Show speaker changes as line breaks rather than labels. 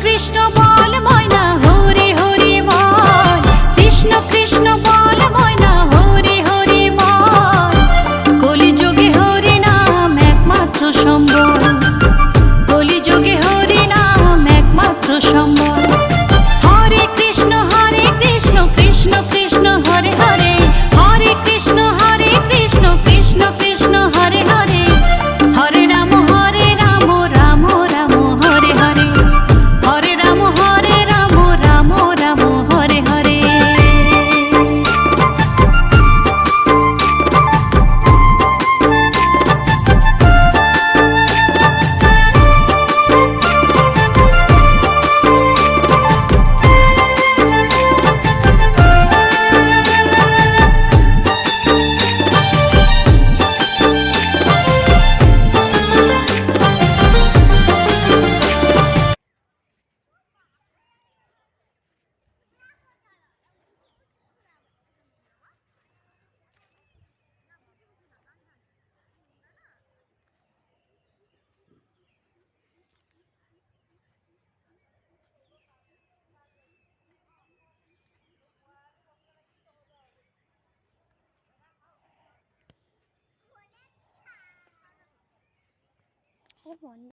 কৃষ্ণ বল ময়না হরি হরি বল, কৃষ্ণ কৃষ্ণ বল ময়না হরি হরি বল। কলিযুগে হরি নাম একমাত্র সম্বল, কলিযুগে হরি নাম একমাত্র সম্বল। হরে কৃষ্ণ কৃষ্ণ কৃষ্ণ হরে হরে, হরে কৃষ্ণ কৃষ্ণ কৃষ্ণ হরে হরে। হরে রাম রাম রাম হরে হরে, হরে রাম রাম রাম হরে হরে।